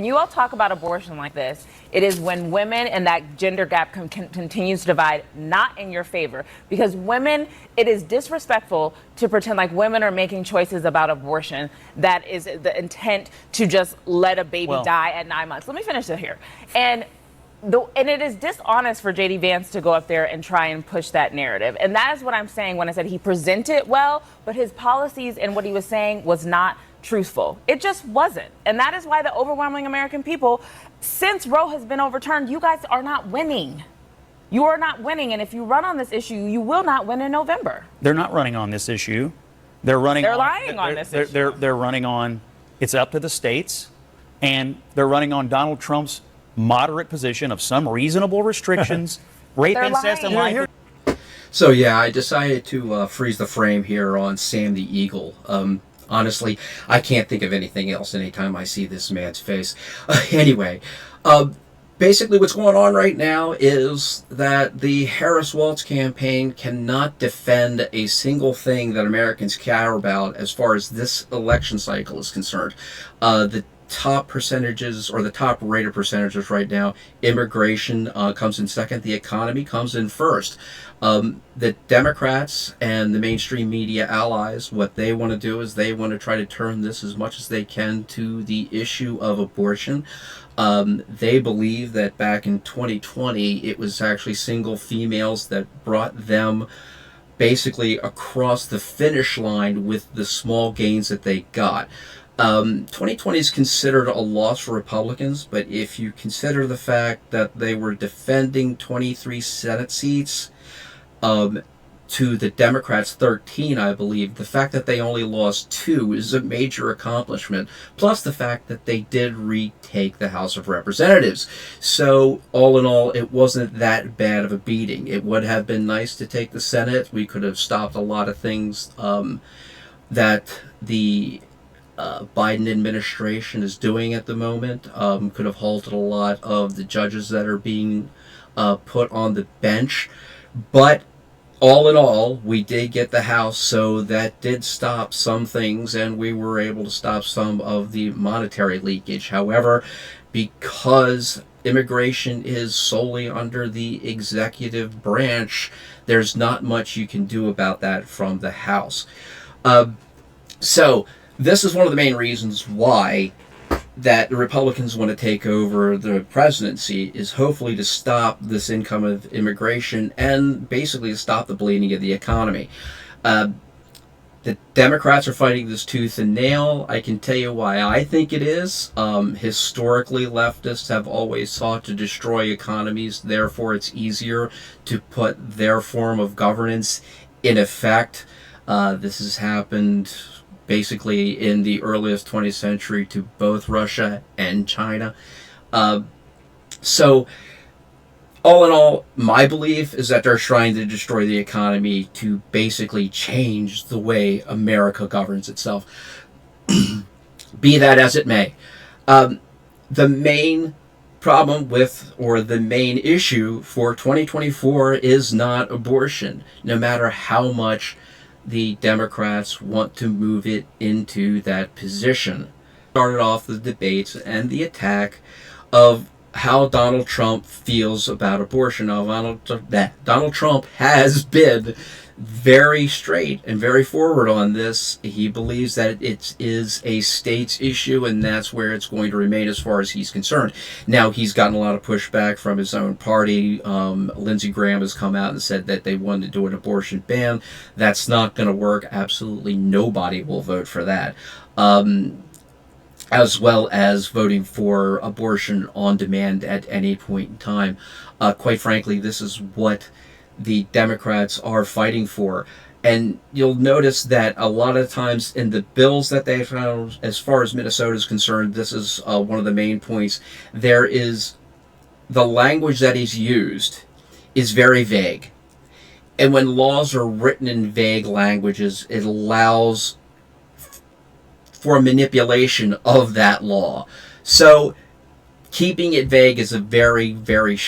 When you all talk about abortion like this, it is when women and that gender gap continues to divide, not in your favor. Because women, it is disrespectful to pretend like women are making choices about abortion. That is the intent to just let a baby die at 9 months. Let me finish it here. And it is dishonest for J.D. Vance to go up there and try and push that narrative. And that is what I'm saying when I said he presented well, but his policies and what he was saying was not truthful. It just wasn't. And that is why the overwhelming American people, since Roe has been overturned, you guys are not winning. You are not winning. And if you run on this issue, you will not win in November. They're not running on this issue. They're lying on this issue. They're running on, it's up to the states, and they're running on Donald Trump's moderate position of some reasonable restrictions, rape, incest, and life. So yeah, I decided to freeze the frame here on Sam the Eagle. Honestly, I can't think of anything else anytime I see this man's face. Anyway, basically what's going on right now is that the Harris-Walz campaign cannot defend a single thing that Americans care about as far as this election cycle is concerned. The top percentages, or the top rated percentages right now, immigration comes in second, the economy comes in first. The Democrats and the mainstream media allies, what they want to do is they want to try to turn this as much as they can to the issue of abortion. They believe that back in 2020 it was actually single females that brought them basically across the finish line with the small gains that they got. 2020 is considered a loss for Republicans, but if you consider the fact that they were defending 23 Senate seats to the Democrats' 13, I believe, the fact that they only lost 2 is a major accomplishment, plus the fact that they did retake the House of Representatives. So, all in all, it wasn't that bad of a beating. It would have been nice to take the Senate. We could have stopped a lot of things that the Biden administration is doing at the moment. Could have halted a lot of the judges that are being put on the bench. But all in all, we did get the House, so that did stop some things, and we were able to stop some of the monetary leakage. However, because immigration is solely under the executive branch, there's not much you can do about that from the House. So this is one of the main reasons why that the Republicans want to take over the presidency, is hopefully to stop this income of immigration and basically to stop the bleeding of the economy. The Democrats are fighting this tooth and nail. I can tell you why I think it is. Historically, leftists have always sought to destroy economies. Therefore, it's easier to put their form of governance in effect. This has happened basically in the earliest 20th century to both Russia and China. So, all in all, my belief is that they're trying to destroy the economy to basically change the way America governs itself. Be that as it may. The main problem with, or the main issue for 2024 is not abortion, no matter how much the Democrats want to move it into that position. Started off the debates and the attack of how Donald Trump feels about abortion. Now, Donald Trump has been very straight and very forward on this. He believes that it is a state's issue, and that's where it's going to remain as far as he's concerned. Now, he's gotten a lot of pushback from his own party. Lindsey Graham has come out and said that they wanted to do an abortion ban. That's not going to work. Absolutely nobody will vote for that. As well as voting for abortion on demand at any point in time. Quite frankly, this is what the Democrats are fighting for. And you'll notice that a lot of times in the bills that they found, as far as Minnesota is concerned, this is one of the main points, there is the language that is used is very vague. And when laws are written in vague languages, it allows for manipulation of that law. So keeping it vague is a very, very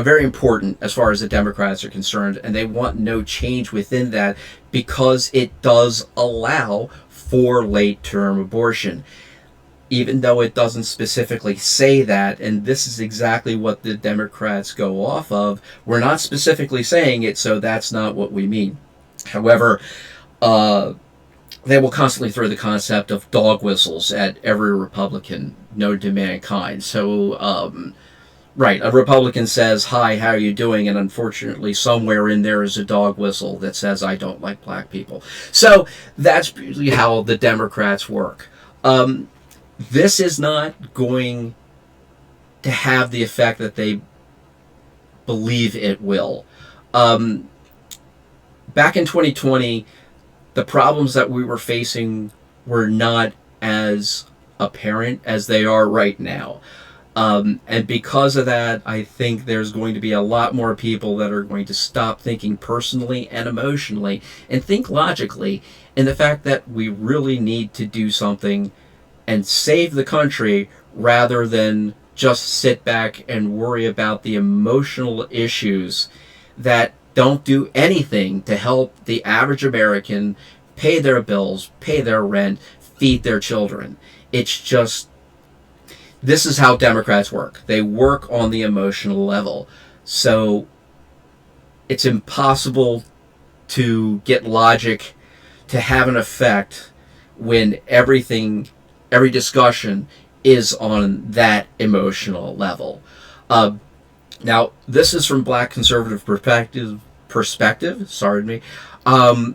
very important as far as the Democrats are concerned, and they want no change within that because it does allow for late-term abortion. even though it doesn't specifically say that, and this is exactly what the Democrats go off of. We're not specifically saying it, so that's not what we mean. However, they will constantly throw the concept of dog whistles at every Republican known to mankind. So, right, a Republican says, "Hi, how are you doing?" And unfortunately, somewhere in there is a dog whistle that says, "I don't like black people." So that's usually how the Democrats work. This is not going to have the effect that they believe it will. Back in 2020, the problems that we were facing were not as apparent as they are right now. And because of that, I think there's going to be a lot more people that are going to stop thinking personally and emotionally and think logically in the fact that we really need to do something and save the country rather than just sit back and worry about the emotional issues that don't do anything to help the average American pay their bills, pay their rent, feed their children. It's just, this is how Democrats work. They work on the emotional level. So it's impossible to get logic to have an effect when every discussion is on that emotional level. Now, this is from Black conservative perspective. Sorry me. I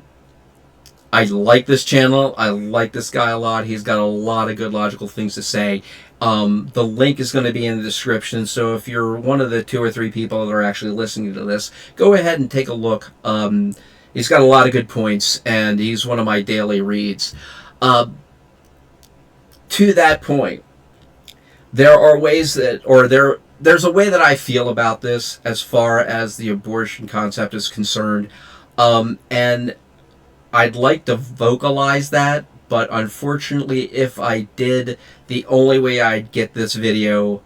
like this channel. I like this guy a lot. He's got a lot of good logical things to say. The link is going to be in the description, so if you're one of the 2 or 3 people that are actually listening to this, go ahead and take a look. He's got a lot of good points, and he's one of my daily reads. To that point, there are ways that, there's a way that I feel about this as far as the abortion concept is concerned, and I'd like to vocalize that, but unfortunately, if I did, the only way I'd get this video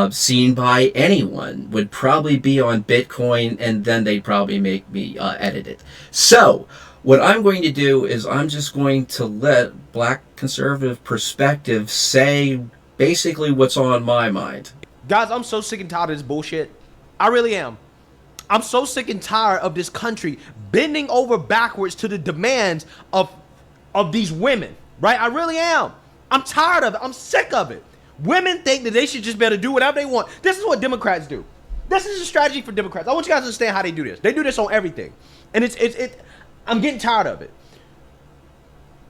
seen by anyone would probably be on Bitcoin, and then they'd probably make me edit it. So, what I'm going to do is I'm just going to let Black conservative perspective say basically what's on my mind. Guys, I'm so sick and tired of this bullshit. I really am. I'm so sick and tired of this country bending over backwards to the demands of these women, right? I really am. I'm tired of it. I'm sick of it. Women think that they should just be able to do whatever they want. This is what Democrats do. This is a strategy for Democrats. I want you guys to understand how they do this. They do this on everything. And I'm getting tired of it.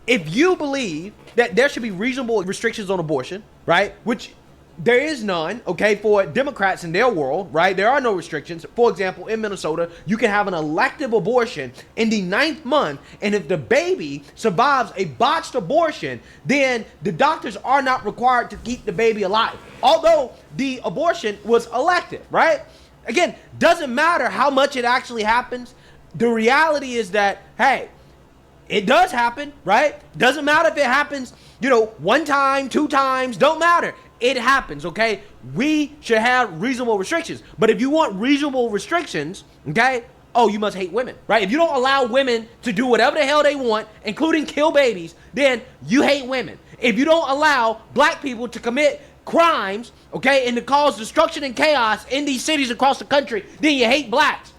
If you believe that there should be reasonable restrictions on abortion, right? Which there is none, okay, for Democrats in their world, right? There are no restrictions. For example, in Minnesota, you can have an elective abortion in the 9th month, and if the baby survives a botched abortion, then the doctors are not required to keep the baby alive, although the abortion was elective, right? Again, doesn't matter how much it actually happens. The reality is that, hey, it does happen, right? Doesn't matter if it happens, 1 time, 2 times, don't matter. It happens, okay? We should have reasonable restrictions. But if you want reasonable restrictions, okay, you must hate women, right? If you don't allow women to do whatever the hell they want, including kill babies, then you hate women. If you don't allow black people to commit crimes, okay, and to cause destruction and chaos in these cities across the country, then you hate blacks.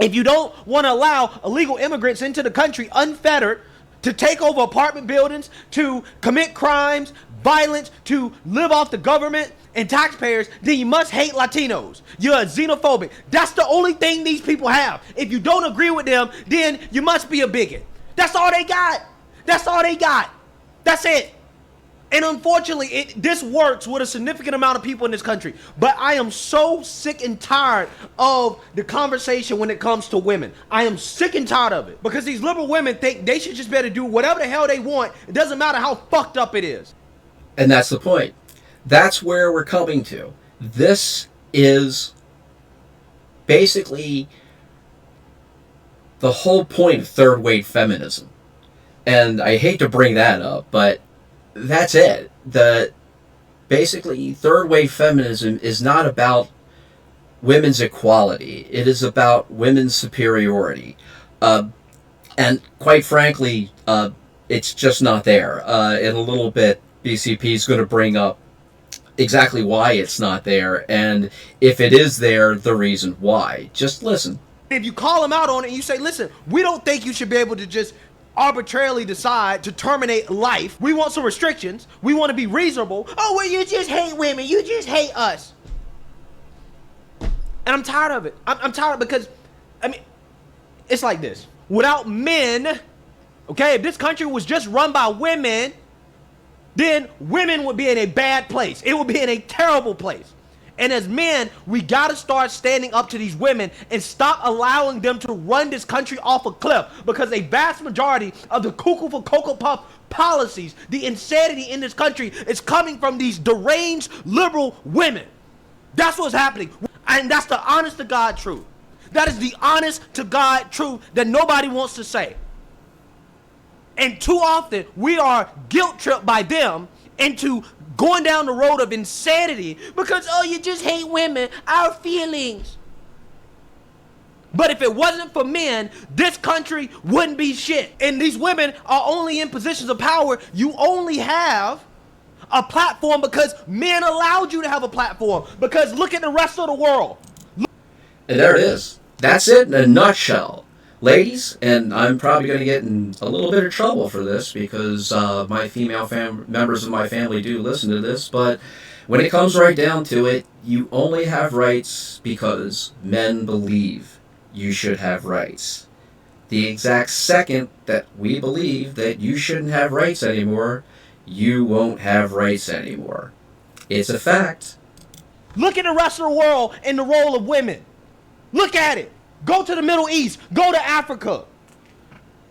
If you don't want to allow illegal immigrants into the country unfettered to take over apartment buildings, to commit crimes, violence, to live off the government and taxpayers, then you must hate Latinos. You're xenophobic. That's the only thing these people have. If you don't agree with them, then you must be a bigot. That's all they got. That's all they got. That's it. And unfortunately, this works with a significant amount of people in this country. But I am so sick and tired of the conversation when it comes to women. I am sick and tired of it. Because these liberal women think they should just be able to do whatever the hell they want. It doesn't matter how fucked up it is. And that's the point. That's where we're coming to. This is basically the whole point of third-wave feminism. And I hate to bring that up, but that's it. Basically, third-wave feminism is not about women's equality. It is about women's superiority. And quite frankly, it's just not there. In a little bit, BCP is going to bring up exactly why it's not there, and if it is there, the reason why. Just listen. If you call them out on it and you say, listen, we don't think you should be able to just arbitrarily decide to terminate life. We want some restrictions. We want to be reasonable. Oh, well, you just hate women. You just hate us. And I'm tired of it. I'm tired because, I mean, it's like this. Without men, okay, if this country was just run by women, then women would be in a bad place. It would be in a terrible place. And as men, we got to start standing up to these women and stop allowing them to run this country off a cliff, because a vast majority of the cuckoo for Cocoa Puff policies, the insanity in this country, is coming from these deranged liberal women. That's what's happening. And that's the honest to God truth. That is the honest to God truth that nobody wants to say. And too often we are guilt tripped by them into going down the road of insanity because, oh, you just hate women, our feelings. But if it wasn't for men, this country wouldn't be shit. And these women are only in positions of power. You only have a platform because men allowed you to have a platform. Because look at the rest of the world. And there it is. That's it in a nutshell. Ladies, and I'm probably going to get in a little bit of trouble for this because my female members of my family do listen to this, but when it comes right down to it, you only have rights because men believe you should have rights. The exact second that we believe that you shouldn't have rights anymore, you won't have rights anymore. It's a fact. Look at the rest of the world and the role of women. Look at it. Go to the Middle East. Go to Africa.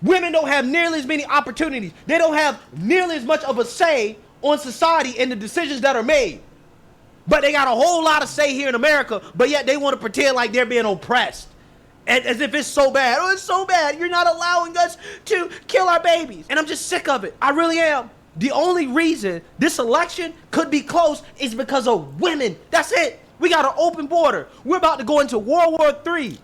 Women don't have nearly as many opportunities. They don't have nearly as much of a say on society and the decisions that are made. But they got a whole lot of say here in America, but yet they want to pretend like they're being oppressed. As if it's so bad. Oh, it's so bad. You're not allowing us to kill our babies. And I'm just sick of it. I really am. The only reason this election could be close is because of women. That's it. We got an open border. We're about to go into World War III.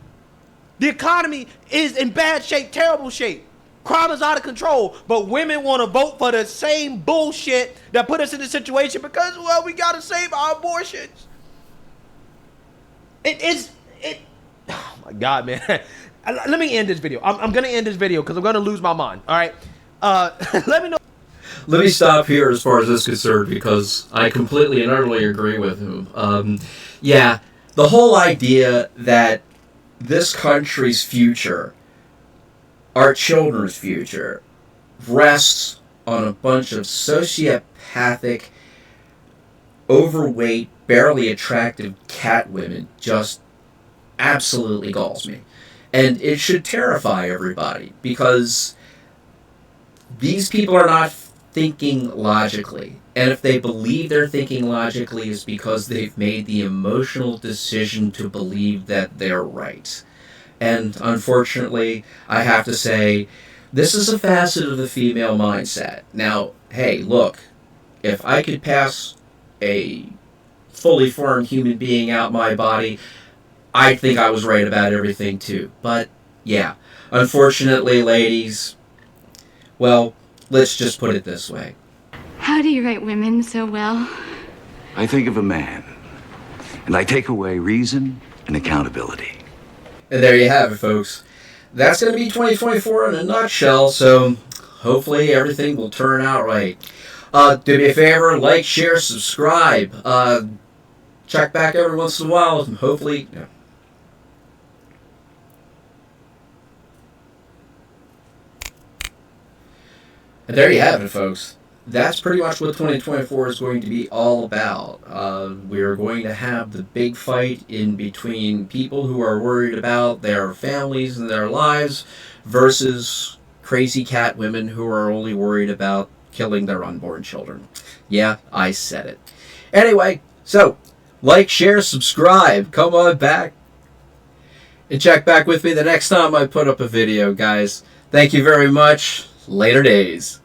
The economy is in bad shape, terrible shape. Crime is out of control, but women want to vote for the same bullshit that put us in this situation because, well, we got to save our abortions. Oh my God, man. Let me end this video. I'm going to end this video because I'm going to lose my mind. All right. Let me know. Let me stop here as far as this is concerned because I completely and utterly agree with him. Yeah, the whole idea that this country's future, our children's future, rests on a bunch of sociopathic, overweight, barely attractive cat women just absolutely galls me. And it should terrify everybody because these people are not thinking logically. And if they believe they're thinking logically, it's because they've made the emotional decision to believe that they're right. And unfortunately, I have to say, this is a facet of the female mindset. Now, hey, look, if I could pass a fully formed human being out my body, I'd think I was right about everything too. But, yeah, unfortunately, ladies, well, let's just put it this way. How do you write women so well? I think of a man, and I take away reason and accountability. And there you have it, folks. That's going to be 2024 in a nutshell, so hopefully everything will turn out right. Do me a favor, like, share, subscribe. Check back every once in a while, and hopefully... Yeah. And there you have it, folks. That's pretty much what 2024 is going to be all about. We're going to have the big fight in between people who are worried about their families and their lives versus crazy cat women who are only worried about killing their unborn children. Yeah, I said it. Anyway, so, like, share, subscribe, come on back, and check back with me the next time I put up a video, guys. Thank you very much. Later days.